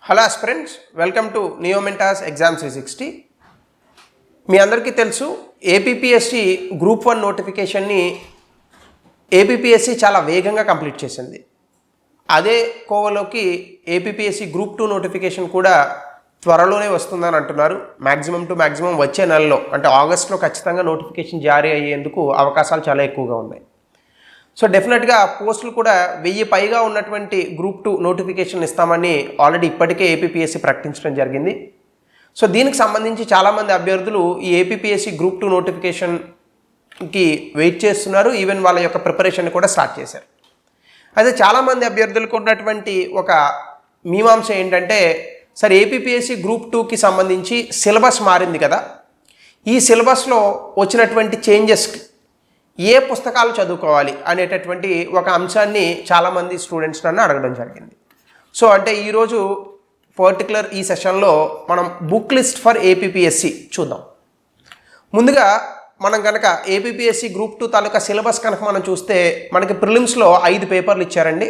Hello aspirants, welcome to నియోమెంటాస్ exam 360. మీ అందరికీ తెలుసు ఏపీపీఎస్సి గ్రూప్ 1 నోటిఫికేషన్ని ఏపీపీఎస్సి చాలా వేగంగా కంప్లీట్ చేసింది. అదే కోవలోకి ఏపీపీఎస్సి గ్రూప్ 2 నోటిఫికేషన్ కూడా త్వరలోనే వస్తుందని అంటున్నారు. మ్యాక్సిమం వచ్చే నెలలో అంటే ఆగస్టులో ఖచ్చితంగా నోటిఫికేషన్ జారీ అయ్యేందుకు అవకాశాలు చాలా ఎక్కువగా ఉన్నాయి. సో డెఫినెట్గా పోస్టులు కూడా 1000 పైగా ఉన్నటువంటి గ్రూప్ 2 నోటిఫికేషన్ ఇస్తామని ఆల్రెడీ ఇప్పటికే ఏపీపీఎస్సి ప్రకటించడం జరిగింది. సో దీనికి సంబంధించి చాలామంది అభ్యర్థులు ఈ ఏపీపీఎస్సి గ్రూప్ 2 నోటిఫికేషన్కి వెయిట్ చేస్తున్నారు. ఈవెన్ వాళ్ళ యొక్క ప్రిపరేషన్ కూడా స్టార్ట్ చేశారు. అయితే చాలామంది అభ్యర్థులకు ఉన్నటువంటి ఒక మీమాంస ఏంటంటే, సరే ఏపీపీఎస్సి గ్రూప్ 2కి సంబంధించి సిలబస్ మారింది కదా, ఈ సిలబస్లో వచ్చినటువంటి చేంజెస్ ఏ పుస్తకాలు చదువుకోవాలి అనేటటువంటి ఒక అంశాన్ని చాలామంది స్టూడెంట్స్ నన్ను అడగడం జరిగింది. సో అంటే ఈరోజు పర్టికులర్ ఈ సెషన్లో మనం బుక్ లిస్ట్ ఫర్ ఏపీపీఎస్సి చూద్దాం. ముందుగా మనం కనుక ఏపీపీఎస్సి గ్రూప్ 2 తాలూకా సిలబస్ కనుక మనం చూస్తే మనకి ప్రిలిమ్స్లో 5 పేపర్లు ఇచ్చారండి.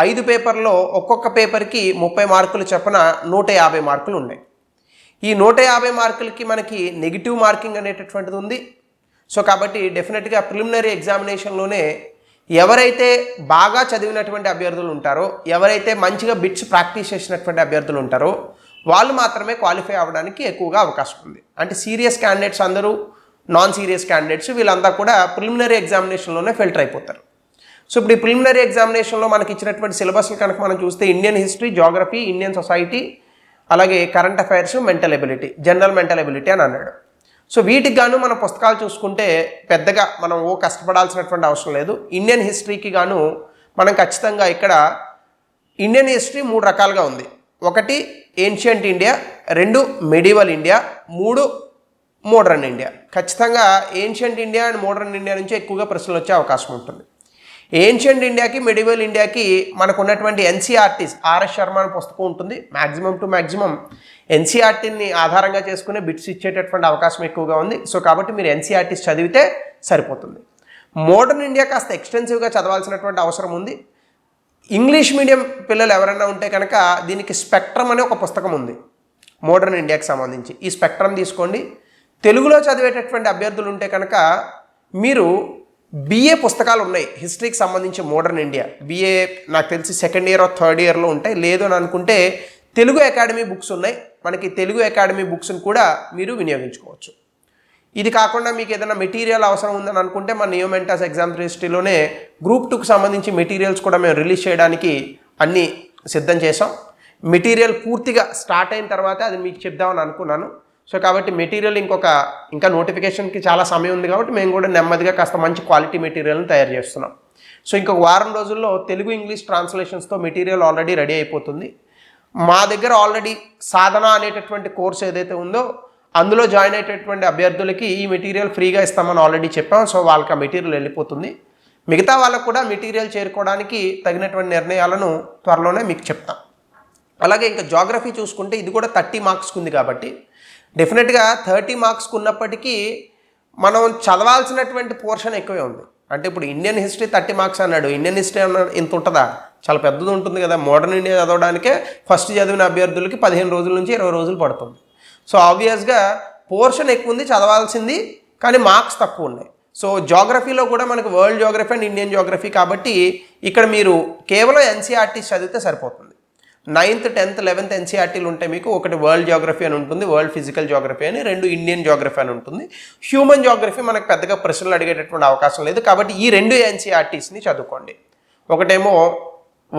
5 పేపర్లో ఒక్కొక్క పేపర్కి 30 మార్కులు చొప్పున 150 మార్కులు ఉన్నాయి. ఈ 150 మార్కులకి మనకి నెగిటివ్ మార్కింగ్ అనేటటువంటిది ఉంది. సో కాబట్టి డెఫినెట్గా ప్రిలిమినరీ ఎగ్జామినేషన్లోనే ఎవరైతే బాగా చదివినటువంటి అభ్యర్థులు ఉంటారో, ఎవరైతే మంచిగా బిట్స్ ప్రాక్టీస్ చేసినటువంటి అభ్యర్థులు ఉంటారో వాళ్ళు మాత్రమే క్వాలిఫై అవ్వడానికి ఎక్కువగా అవకాశం ఉంది. అంటే సీరియస్ క్యాండిడేట్స్ అందరూ, నాన్ సీరియస్ క్యాండిడేట్స్ వీళ్ళంతా కూడా ప్రిలిమినరీ ఎగ్జామినేషన్లోనే ఫిల్టర్ అయిపోతారు. సో ఇప్పుడు ఈ ప్రిలిమినరీ ఎగ్జామినేషన్లో మనకి ఇచ్చినటువంటి సిలబస్లు కనుక మనం చూస్తే Indian history, geography, Indian society, అలాగే current affairs, mental ability, general mental ability అని అన్నాడు. సో వీటికి గాను మన పుస్తకాలు చూసుకుంటే పెద్దగా మనం కష్టపడాల్సినటువంటి అవసరం లేదు. ఇండియన్ హిస్టరీకి గాను మనం ఖచ్చితంగా ఇక్కడ ఇండియన్ హిస్టరీ 3 రకాలుగా ఉంది. 1 ancient India, 2 medieval India, 3 modern India. ఖచ్చితంగా ancient India and modern India నుంచి ఎక్కువగా ప్రశ్నలు వచ్చే అవకాశం ఉంటుంది. ఏన్షియంట్ ఇండియాకి, మెడివల్ ఇండియాకి మనకు ఉన్నటువంటి ఎన్సీఆర్టీస్, ఆర్ఎస్ శర్మ అనే పుస్తకం ఉంటుంది. మ్యాక్సిమం ఎన్సీఆర్టీని ఆధారంగా చేసుకునే బిట్స్ ఇచ్చేటటువంటి అవకాశం ఎక్కువగా ఉంది. సో కాబట్టి మీరు ఎన్సీఆర్టీస్ చదివితే సరిపోతుంది. మోడర్న్ ఇండియా కాస్త ఎక్స్టెన్సివ్గా చదవాల్సినటువంటి అవసరం ఉంది. ఇంగ్లీష్ మీడియం పిల్లలు ఎవరైనా ఉంటే కనుక దీనికి స్పెక్ట్రమ్ అనే ఒక పుస్తకం ఉంది మోడర్న్ ఇండియాకి సంబంధించి. ఈ స్పెక్ట్రమ్ తీసుకోండి. తెలుగులో చదివేటటువంటి అభ్యర్థులు ఉంటే కనుక మీరు బిఏ పుస్తకాలు ఉన్నాయి హిస్టరీకి సంబంధించి మోడర్న్ ఇండియా. బిఏ నాకు తెలిసి 2nd ఇయర్ 3rd ఇయర్లో ఉంటాయి. లేదు అని అనుకుంటే తెలుగు అకాడమీ బుక్స్ ఉన్నాయి. మనకి తెలుగు అకాడమీ బుక్స్ని కూడా మీరు వినియోగించుకోవచ్చు. ఇది కాకుండా మీకు ఏదైనా మెటీరియల్ అవసరం ఉందని అనుకుంటే మన నియోమెంటాస్ ఎగ్జామ్ 360లోనే గ్రూప్ 2కి సంబంధించి మెటీరియల్స్ కూడా మేము రిలీజ్ చేయడానికి అన్నీ సిద్ధం చేసాం. మెటీరియల్ పూర్తిగా స్టార్ట్ అయిన తర్వాత అది మీకు చెప్దామని అనుకున్నాను. సో కాబట్టి మెటీరియల్ ఇంకా నోటిఫికేషన్కి చాలా సమయం ఉంది కాబట్టి మేము కూడా నెమ్మదిగా కాస్త మంచి క్వాలిటీ మెటీరియల్ని తయారు చేస్తున్నాం. సో ఇంకొక వారం రోజుల్లో తెలుగు ఇంగ్లీష్ ట్రాన్స్లేషన్స్తో మెటీరియల్ ఆల్రెడీ రెడీ అయిపోతుంది. మా దగ్గర ఆల్రెడీ సాధన అనేటటువంటి కోర్స్ ఏదైతే ఉందో అందులో జాయిన్ అయ్యేటటువంటి అభ్యర్థులకి ఈ మెటీరియల్ ఫ్రీగా ఇస్తామని ఆల్రెడీ చెప్పాం. సో వాళ్ళకి ఆ మెటీరియల్ వెళ్ళిపోతుంది. మిగతా వాళ్ళకు కూడా మెటీరియల్ చేరుకోవడానికి తగినటువంటి నిర్ణయాలను త్వరలోనే మీకు చెప్తాం. అలాగే ఇంకా జాగ్రఫీ చూసుకుంటే ఇది కూడా 30 మార్క్స్కి ఉంది కాబట్టి డెఫినెట్గా 30 మార్క్స్కి ఉన్నప్పటికీ మనం చదవాల్సినటువంటి పోర్షన్ ఎక్కువే ఉంది. అంటే ఇప్పుడు ఇండియన్ హిస్టరీ 30 మార్క్స్ అన్నాడు. ఇండియన్ హిస్టరీ ఇంత ఉంటుందా? చాలా పెద్దది ఉంటుంది కదా. మోడర్న్ ఇండియా చదవడానికే ఫస్ట్ చదివిన అభ్యర్థులకి 15 రోజుల నుంచి 20 రోజులు పడుతుంది. సో ఆబ్వియస్గా పోర్షన్ ఎక్కువ ఉంది చదవాల్సింది, కానీ మార్క్స్ తక్కువ ఉన్నాయి. సో జాగ్రఫీలో కూడా మనకు world geography and Indian geography కాబట్టి ఇక్కడ మీరు కేవలం ఎన్సీఆర్టీస్ చదివితే సరిపోతుంది. 9th 10th 11th ఎన్సీఆర్టీలు ఉంటాయి మీకు. ఒకటి వరల్డ్ జాగ్రఫీ అని ఉంటుంది, వరల్డ్ ఫిజికల్ జాగ్రఫీ అని, 2 ఇండియన్ జాగ్రఫీ అని ఉంటుంది. హ్యూమన్ జాగ్రఫీ మనకు పెద్దగా ప్రశ్నలు అడిగేటటువంటి అవకాశం లేదు కాబట్టి ఈ 2 ఎన్సీఆర్టీస్ని చదువుకోండి. ఒకటేమో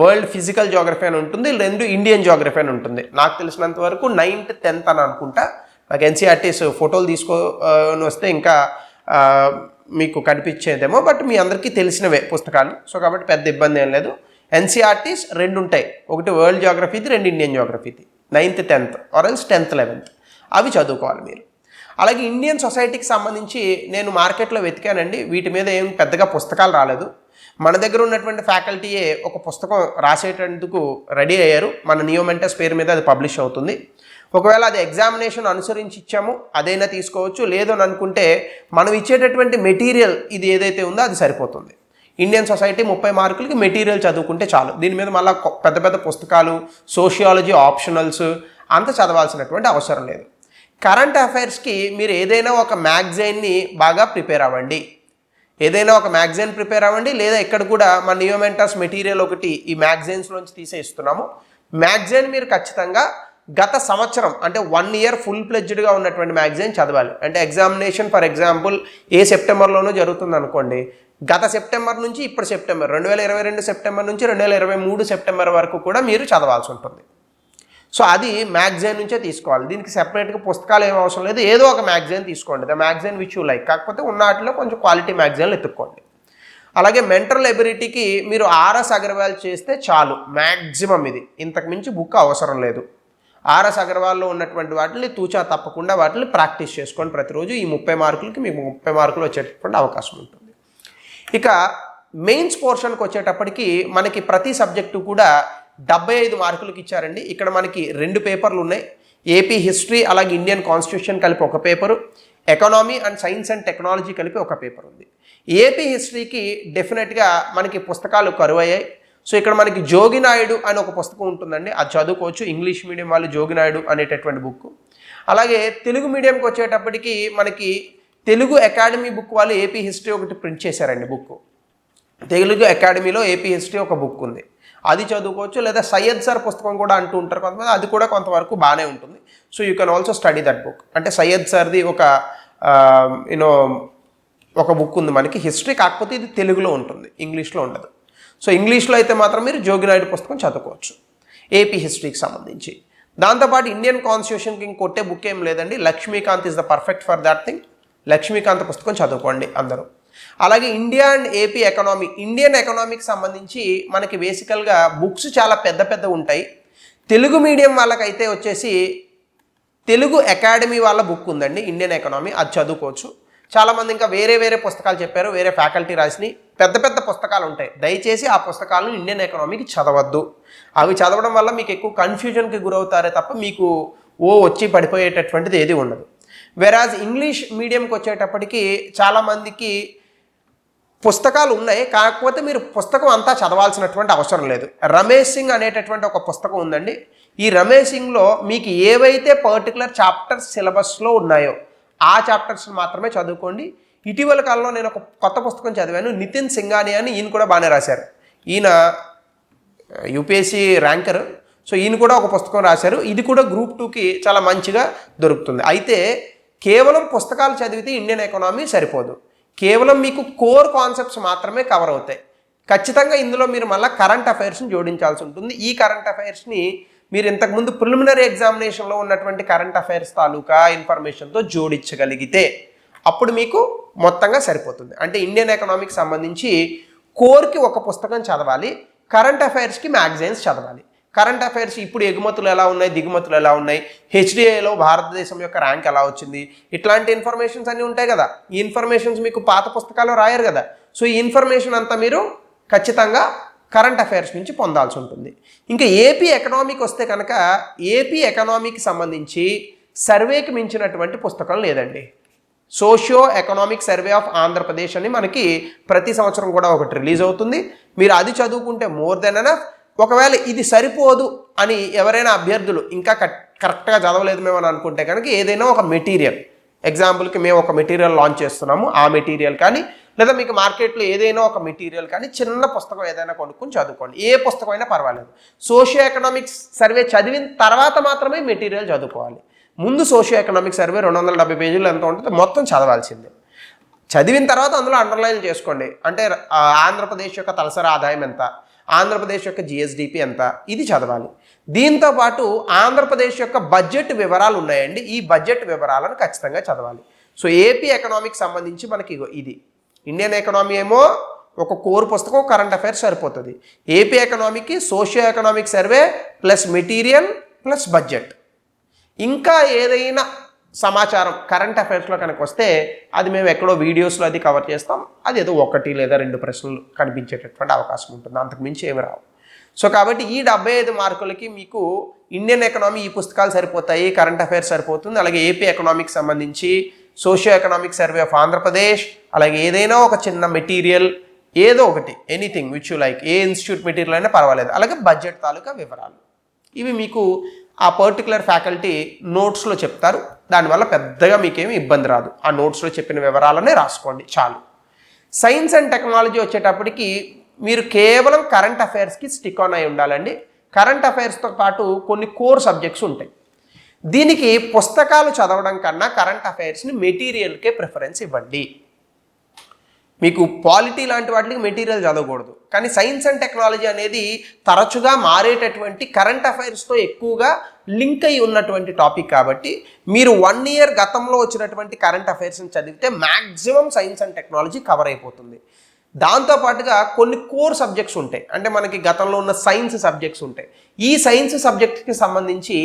వరల్డ్ ఫిజికల్ జాగ్రఫీ అని ఉంటుంది, 2 ఇండియన్ జాగ్రఫీ అని ఉంటుంది. నాకు తెలిసినంత వరకు 9th 10th అని అనుకుంటా. నాకు ఎన్సీఆర్టీస్ ఫోటోలు తీసుకొని వస్తే ఇంకా మీకు కనిపించేదేమో, బట్ మీ అందరికీ తెలిసినవే పుస్తకాలు. సో కాబట్టి పెద్ద ఇబ్బంది ఏం లేదు. ఎన్సీఆర్టీస్ 2 ఉంటాయి. ఒకటి వరల్డ్ జాగ్రఫీది, 2 ఇండియన్ జాగ్రఫీది. 9th 10th ఆర్ఎల్స్ 10th 11th అవి చదువుకోవాలి మీరు. అలాగే ఇండియన్ సొసైటీకి సంబంధించి నేను మార్కెట్లో వెతికానండి. వీటి మీద ఏం పెద్దగా పుస్తకాలు రాలేదు. మన దగ్గర ఉన్నటువంటి ఫ్యాకల్టీయే ఒక పుస్తకం రాసేటందుకు రెడీ అయ్యారు. మన నియోమెంటాస్ పేరు మీద అది పబ్లిష్ అవుతుంది. ఒకవేళ అది ఎగ్జామినేషన్ అనుసరించి ఇచ్చాము అదైనా తీసుకోవచ్చు. లేదు అని అనుకుంటే మనం ఇచ్చేటటువంటి మెటీరియల్ ఇది ఏదైతే ఉందో అది సరిపోతుంది. ఇండియన్ సొసైటీ 30 మార్కులకి మెటీరియల్ చదువుకుంటే చాలు. దీని మీద మళ్ళీ పెద్ద పెద్ద పుస్తకాలు, సోషియాలజీ ఆప్షనల్స్ అంత చదవాల్సినటువంటి అవసరం లేదు. కరెంట్ అఫైర్స్కి మీరు ఏదైనా ఒక మ్యాగజైన్ని బాగా ప్రిపేర్ అవ్వండి. ఏదైనా ఒక మ్యాగజైన్ ప్రిపేర్ అవ్వండి, లేదా ఇక్కడ కూడా మన నియోమెంటాస్ మెటీరియల్ ఒకటి ఈ మ్యాగజైన్స్లోంచి తీసే ఇస్తున్నాము. మ్యాగజైన్ మీరు ఖచ్చితంగా గత సంవత్సరం అంటే 1 ఇయర్ ఫుల్ ప్లెడ్జ్డ్గా ఉన్నటువంటి మ్యాగజైన్ చదవాలి. అంటే ఎగ్జామినేషన్ ఫర్ ఎగ్జాంపుల్ ఏ సెప్టెంబర్లోనూ జరుగుతుంది అనుకోండి, గత సెప్టెంబర్ నుంచి ఇప్పుడు సెప్టెంబర్ 2022 సెప్టెంబర్ నుంచి 2023 సెప్టెంబర్ వరకు కూడా మీరు చదవాల్సి ఉంటుంది. సో అది మ్యాగజైన్ నుంచే తీసుకోవాలి. దీనికి సెపరేట్గా పుస్తకాలు ఏం అవసరం లేదు, ఏదో ఒక మ్యాగజైన్ తీసుకోండి, the magazine which you like. కాకపోతే ఉన్న వాటిలో కొంచెం క్వాలిటీ మ్యాగజైన్లు ఎత్తుక్కోండి. అలాగే మెంటల్ ఎబిలిటీకి మీరు ఆర్ఎస్ అగర్వాల్ చేస్తే చాలు, మ్యాక్సిమం ఇది, ఇంతకు మించి బుక్ అవసరం లేదు. ఆర్ఎస్ అగర్వాల్లో ఉన్నటువంటి వాటిని తూచా తప్పకుండా వాటిని ప్రాక్టీస్ చేసుకోండి ప్రతిరోజు. ఈ 30 మార్కులకి మీకు 30 మార్కులు వచ్చేటటువంటి అవకాశం ఉంటుంది. ఇక మెయిన్స్ పోర్షన్కి వచ్చేటప్పటికి మనకి ప్రతి సబ్జెక్టు కూడా 75 మార్కులకి ఇచ్చారండి. ఇక్కడ మనకి 2 పేపర్లు ఉన్నాయి. ఏపీ హిస్టరీ అలాగే ఇండియన్ కాన్స్టిట్యూషన్ కలిపి ఒక paper, economy and science and technology కలిపి ఒక పేపర్ ఉంది. ఏపీ హిస్టరీకి డెఫినెట్గా మనకి పుస్తకాలు కరువయ్యాయి. సో ఇక్కడ మనకి జోగినాయుడు అని ఒక పుస్తకం ఉంటుందండి, అది చదువుకోవచ్చు. ఇంగ్లీష్ మీడియం వాళ్ళు జోగినాయుడు అనేటటువంటి బుక్. అలాగే తెలుగు మీడియంకి వచ్చేటప్పటికి మనకి తెలుగు అకాడమీ బుక్ వాళ్ళు ఏపీ హిస్టరీ ఒకటి ప్రింట్ చేశారండి బుక్. తెలుగు అకాడమీలో ఏపీ హిస్టరీ ఒక బుక్ ఉంది, అది చదువుకోవచ్చు. లేదా సయ్యద్ సార్ పుస్తకం కూడా అంటూ ఉంటారు కొంతమంది, అది కూడా కొంతవరకు బాగానే ఉంటుంది. So you can also study that book. అంటే సయ్యద్ సార్ది ఒక బుక్ ఉంది మనకి హిస్టరీ, కాకపోతే ఇది తెలుగులో ఉంటుంది, ఇంగ్లీష్లో ఉండదు. సో ఇంగ్లీష్లో అయితే మాత్రం మీరు జోగినాయుడు పుస్తకం చదువుకోవచ్చు ఏపీ హిస్టరీకి సంబంధించి. దాంతోపాటు ఇండియన్ కాన్స్టిట్యూషన్కి ఇంకొట్టే బుక్ ఏం లేదండి, Laxmikanth is the perfect for that thing. Laxmikanth పుస్తకం చదువుకోండి అందరూ. అలాగే India and AP economy, Indian ఎకనామీకి సంబంధించి మనకి బేసికల్గా బుక్స్ చాలా పెద్ద పెద్ద ఉంటాయి. తెలుగు మీడియం వాళ్ళకైతే వచ్చేసి తెలుగు అకాడమీ వాళ్ళ బుక్ ఉందండి ఇండియన్ ఎకనామీ, అది చదువుకోవచ్చు. చాలామంది ఇంకా వేరే వేరే పుస్తకాలు చెప్పారు, వేరే ఫ్యాకల్టీ రాసినవి పెద్ద పెద్ద పుస్తకాలు ఉంటాయి. దయచేసి ఆ పుస్తకాలను ఇండియన్ ఎకనామీకి చదవద్దు. అవి చదవడం వల్ల మీకు ఎక్కువ కన్ఫ్యూజన్కి గురవుతారే తప్ప మీకు వచ్చి పడిపోయేటటువంటిది ఏది ఉండదు. వెరాజ్ ఇంగ్లీష్ మీడియంకి వచ్చేటప్పటికి చాలామందికి పుస్తకాలు ఉన్నాయి, కాకపోతే మీరు పుస్తకం అంతా చదవాల్సినటువంటి అవసరం లేదు. రమేష్ సింగ్ అనేటటువంటి ఒక పుస్తకం ఉందండి. ఈ రమేష్ సింగ్లో మీకు ఏవైతే పర్టికులర్ చాప్టర్స్ సిలబస్లో ఉన్నాయో ఆ చాప్టర్స్ మాత్రమే చదువుకోండి. ఇటీవల కాలంలో నేను ఒక కొత్త పుస్తకం చదివాను, నితిన్ సింఘాని అని, ఈయన కూడా బాగానే రాశారు. ఈయన యూపీఎస్సీ ర్యాంకర్. సో ఈయన కూడా ఒక పుస్తకం రాశారు, ఇది కూడా గ్రూప్ 2కి చాలా మంచిగా దొరుకుతుంది. అయితే కేవలం పుస్తకాలు చదివితే ఇండియన్ ఎకనామీ సరిపోదు, కేవలం మీకు కోర్ కాన్సెప్ట్స్ మాత్రమే కవర్ అవుతాయి. ఖచ్చితంగా ఇందులో మీరు మళ్ళీ కరెంట్ అఫైర్స్ని జోడించాల్సి ఉంటుంది. ఈ కరెంట్ అఫైర్స్ని మీరు ఇంతకుముందు ప్రిలిమినరీ ఎగ్జామినేషన్లో ఉన్నటువంటి కరెంట్ అఫైర్స్ తాలూకా ఇన్ఫర్మేషన్తో జోడించగలిగితే అప్పుడు మీకు మొత్తంగా సరిపోతుంది. అంటే ఇండియన్ ఎకనామీకి సంబంధించి కోర్కి ఒక పుస్తకం చదవాలి, కరెంట్ అఫైర్స్కి మ్యాగజైన్స్ చదవాలి. కరెంట్ అఫైర్స్ ఇప్పుడు ఎగుమతులు ఎలా ఉన్నాయి, దిగుమతులు ఎలా ఉన్నాయి, హెచ్డిఐలో భారతదేశం యొక్క ర్యాంక్ ఎలా వచ్చింది, ఇట్లాంటి ఇన్ఫర్మేషన్స్ అన్నీ ఉంటాయి కదా. ఈ ఇన్ఫర్మేషన్స్ మీకు పాత పుస్తకాల్లో రాయరు కదా. సో ఈ ఇన్ఫర్మేషన్ అంతా మీరు ఖచ్చితంగా కరెంట్ అఫైర్స్ నుంచి పొందాల్సి ఉంటుంది. ఇంకా ఏపీ ఎకనామీకి వస్తే కనుక ఏపీ ఎకనామీకి సంబంధించి సర్వేకి మించినటువంటి పుస్తకం లేదండి. Socio economic survey of Andhra Pradesh అని మనకి ప్రతి సంవత్సరం కూడా ఒకటి రిలీజ్ అవుతుంది. మీరు అది చదువుకుంటే మోర్ దెన్ ఎనఫ్. ఒకవేళ ఇది సరిపోదు అని ఎవరైనా అభ్యర్థులు ఇంకా కరెక్ట్గా చదవలేదు మేము అని అనుకుంటే కనుక ఏదైనా ఒక మెటీరియల్, ఎగ్జాంపుల్కి మేము ఒక మెటీరియల్ లాంచ్ చేస్తున్నాము, ఆ మెటీరియల్ కానీ లేదా మీకు మార్కెట్లో ఏదైనా ఒక మెటీరియల్ కానీ చిన్న పుస్తకం ఏదైనా కొనుక్కొని చదువుకోండి, ఏ పుస్తకం అయినా పర్వాలేదు. సోషియో ఎకనామిక్స్ సర్వే చదివిన తర్వాత మాత్రమే మెటీరియల్ చదువుకోవాలి. ముందు సోషియో ఎకనామిక్ సర్వే 270 పేజీలు ఎంత ఉంటుంది మొత్తం చదవాల్సిందే. చదివిన తర్వాత అందులో అండర్లైన్ చేసుకోండి. అంటే ఆంధ్రప్రదేశ్ యొక్క తలసరి ఆదాయం ఎంత, ఆంధ్రప్రదేశ్ యొక్క జిఎస్డిపి ఎంత, ఇది చదవాలి. దీంతోపాటు ఆంధ్రప్రదేశ్ యొక్క బడ్జెట్ వివరాలు ఉన్నాయండి, ఈ బడ్జెట్ వివరాలను ఖచ్చితంగా చదవాలి. సో ఏపీ ఎకనామీకి సంబంధించి మనకి ఇది ఇండియన్ ఎకనామీ ఏమో ఒక కోర్ పుస్తకం కరెంట్ అఫైర్స్ సరిపోతుంది. ఏపీ ఎకనామీకి socio economic survey plus material plus budget. ఇంకా ఏదైనా సమాచారం కరెంట్ అఫైర్స్లో కనుక వస్తే అది మేము ఎక్కడో వీడియోస్లో అది కవర్ చేస్తాం. అది ఏదో 1 లేదా 2 ప్రశ్నలు కనిపించేటటువంటి అవకాశం ఉంటుంది, అంతకుమించి ఏమి రావు. సో కాబట్టి ఈ 75 మార్కులకి మీకు ఇండియన్ ఎకనామీ ఈ పుస్తకాలు సరిపోతాయి, కరెంట్ అఫైర్స్ సరిపోతుంది. అలాగే ఏపీ ఎకనామీకి సంబంధించి socio economic survey of Andhra Pradesh, అలాగే ఏదైనా ఒక చిన్న మెటీరియల్ ఏదో ఒకటి anything which you like, A institute material అయినా పర్వాలేదు. అలాగే బడ్జెట్ తాలూకా వివరాలు ఇవి మీకు ఆ పర్టికులర్ ఫ్యాకల్టీ నోట్స్లో చెప్తారు. దానివల్ల పెద్దగా మీకేమి ఇబ్బంది రాదు. ఆ నోట్స్లో చెప్పిన వివరాలనే రాసుకోండి చాలు. సైన్స్ అండ్ టెక్నాలజీ వచ్చేటప్పటికి మీరు కేవలం కరెంట్ అఫైర్స్కి స్టిక్ ఆన్ అయి ఉండాలండి. కరెంట్ అఫైర్స్తో పాటు కొన్ని కోర్ సబ్జెక్ట్స్ ఉంటాయి. దీనికి పుస్తకాలు చదవడం కన్నా కరెంట్ అఫైర్స్ని మెటీరియల్కే ప్రిఫరెన్స్ ఇవ్వండి. మీకు పాలిటీ లాంటి వాటికి మెటీరియల్ చదవకూడదు. కానీ సైన్స్ అండ్ టెక్నాలజీ అనేది తరచుగా మారేటటువంటి కరెంట్ అఫైర్స్తో ఎక్కువగా లింక్ అయి ఉన్నటువంటి టాపిక్ కాబట్టి మీరు 1 year గతంలో వచ్చినటువంటి కరెంట్ అఫైర్స్ని చదివితే maximum science and technology cover అయిపోతుంది. దాంతోపాటుగా కొన్ని కోర్ సబ్జెక్ట్స్ ఉంటాయి, అంటే మనకి గతంలో ఉన్న సైన్స్ సబ్జెక్ట్స్ ఉంటాయి. ఈ సైన్స్ సబ్జెక్ట్కి సంబంధించి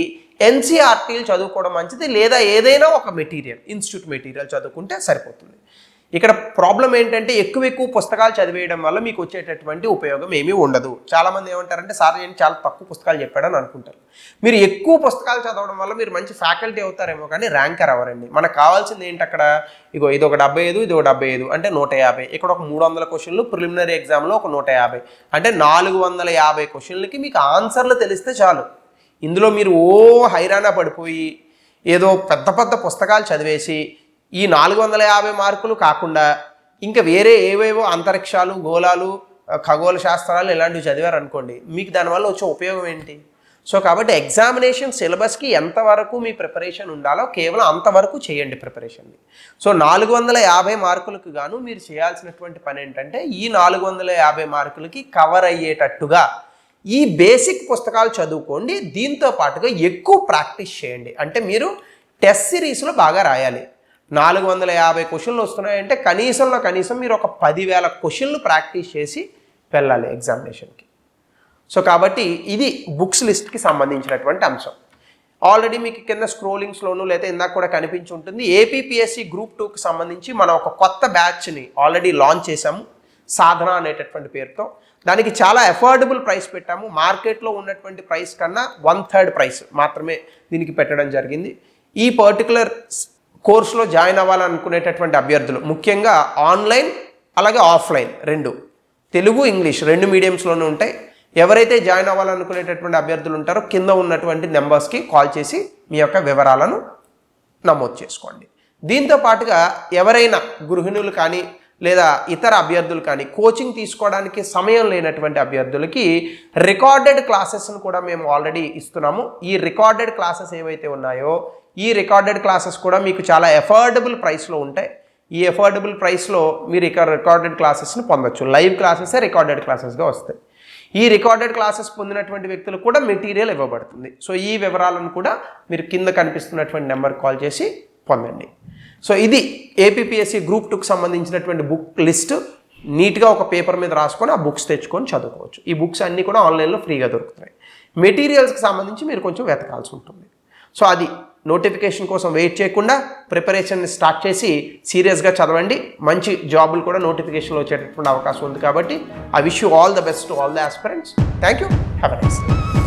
ఎన్సీఆర్టీలు చదువుకోవడం మంచిది, లేదా ఏదైనా ఒక మెటీరియల్ ఇన్స్టిట్యూట్ మెటీరియల్ చదువుకుంటే సరిపోతుంది. ఇక్కడ ప్రాబ్లం ఏంటంటే ఎక్కువ పుస్తకాలు చదివేయడం వల్ల మీకు వచ్చేటటువంటి ఉపయోగం ఏమీ ఉండదు. చాలామంది ఏమంటారంటే సార్ నేను చాలా తక్కువ పుస్తకాలు చెప్పాడని అనుకుంటారు. మీరు ఎక్కువ పుస్తకాలు చదవడం వల్ల మీరు మంచి ఫ్యాకల్టీ అవుతారేమో కానీ ర్యాంకర్ అవ్వరండి. మనకు కావాల్సింది ఏంటి అక్కడ, ఇది ఒక 75, ఇది ఒక 75 అంటే 150. ఇక్కడ ఒక 300 క్వశ్చన్లు, ప్రిలిమినరీ ఎగ్జామ్లో ఒక 150 అంటే 450 క్వశ్చన్లకి మీకు ఆన్సర్లు తెలిస్తే చాలు. ఇందులో మీరు హైరానా పడిపోయి ఏదో పెద్ద పుస్తకాలు చదివేసి ఈ 450 మార్కులు కాకుండా ఇంకా వేరే ఏవేవో అంతరిక్షాలు, గోళాలు, ఖగోళ శాస్త్రాలు ఇలాంటివి చదివారనుకోండి, మీకు దానివల్ల వచ్చే ఉపయోగం ఏంటి? సో కాబట్టి ఎగ్జామినేషన్ సిలబస్కి ఎంతవరకు మీ ప్రిపరేషన్ ఉండాలో కేవలం అంతవరకు చేయండి ప్రిపరేషన్ని. సో 450 మార్కులకు గాను మీరు చేయాల్సినటువంటి పని ఏంటంటే ఈ 450 మార్కులకి కవర్ అయ్యేటట్టుగా ఈ బేసిక్ పుస్తకాలు చదువుకోండి. దీంతో పాటుగా ఎక్కువ ప్రాక్టీస్ చేయండి. అంటే మీరు టెస్ట్ సిరీస్లో బాగా రాయాలి. 450 క్వశ్చన్లు వస్తున్నాయంటే కనీసం మీరు ఒక 10,000 క్వశ్చన్లు ప్రాక్టీస్ చేసి వెళ్ళాలి ఎగ్జామినేషన్కి. సో కాబట్టి ఇది బుక్స్ లిస్ట్కి సంబంధించినటువంటి అంశం. ఆల్రెడీ మీకు కింద స్క్రోలింగ్స్లోనూ లేదా ఇందాక కూడా కనిపించి ఉంటుంది. ఏపీపీఎస్సీ గ్రూప్ 2కి సంబంధించి మనం ఒక కొత్త బ్యాచ్ని ఆల్రెడీ లాంచ్ చేశాము, సాధన అనేటటువంటి పేరుతో. దానికి చాలా అఫోర్డబుల్ ప్రైస్ పెట్టాము. మార్కెట్లో ఉన్నటువంటి ప్రైస్ కన్నా 1/3 ప్రైస్ మాత్రమే దీనికి పెట్టడం జరిగింది. ఈ పర్టికులర్ కోర్సులో జాయిన్ అవ్వాలనుకునేటటువంటి అభ్యర్థులు ముఖ్యంగా ఆన్లైన్ అలాగే ఆఫ్లైన్ రెండు, తెలుగు ఇంగ్లీష్ 2 మీడియంస్లోనే ఉంటాయి. ఎవరైతే జాయిన్ అవ్వాలనుకునేటటువంటి అభ్యర్థులు ఉంటారో కింద ఉన్నటువంటి నెంబర్స్కి కాల్ చేసి మీ యొక్క వివరాలను నమోదు చేసుకోండి. దీంతో పాటుగా ఎవరైనా గృహిణులు కానీ లేదా ఇతర అభ్యర్థులు కానీ కోచింగ్ తీసుకోవడానికి సమయం లేనటువంటి అభ్యర్థులకి రికార్డెడ్ క్లాసెస్ను కూడా మేము ఆల్రెడీ ఇస్తున్నాము. ఈ రికార్డెడ్ క్లాసెస్ ఏవైతే ఉన్నాయో ఈ రికార్డెడ్ క్లాసెస్ కూడా మీకు చాలా అఫోర్డబుల్ ప్రైస్లో ఉంటాయి. ఈ అఫోర్డబుల్ ప్రైస్లో మీరు ఇక రికార్డెడ్ క్లాసెస్ని పొందొచ్చు. లైవ్ క్లాసెసే రికార్డెడ్ క్లాసెస్గా వస్తాయి. ఈ రికార్డెడ్ క్లాసెస్ పొందినటువంటి వ్యక్తులకు కూడా మెటీరియల్ ఇవ్వబడుతుంది. సో ఈ వివరాలను కూడా మీరు కింద కనిపిస్తున్నటువంటి నెంబర్కి కాల్ చేసి పొందండి. సో ఇది ఏపీపీఎస్సీ గ్రూప్ 2కి సంబంధించినటువంటి బుక్ లిస్ట్. నీట్గా ఒక పేపర్ మీద రాసుకొని ఆ బుక్స్ తెచ్చుకొని చదువుకోవచ్చు. ఈ బుక్స్ అన్నీ కూడా ఆన్లైన్లో ఫ్రీగా దొరుకుతాయి. మెటీరియల్స్కి సంబంధించి మీరు కొంచెం వెతకాల్సి ఉంటుంది. సో అది నోటిఫికేషన్ కోసం వెయిట్ చేయకుండా ప్రిపరేషన్ని స్టార్ట్ చేసి సీరియస్గా చదవండి. మంచి జాబులు కూడా నోటిఫికేషన్లో వచ్చేటటువంటి అవకాశం ఉంది కాబట్టి I wish you all the best to all the aspirants. Thank you. Have a nice day.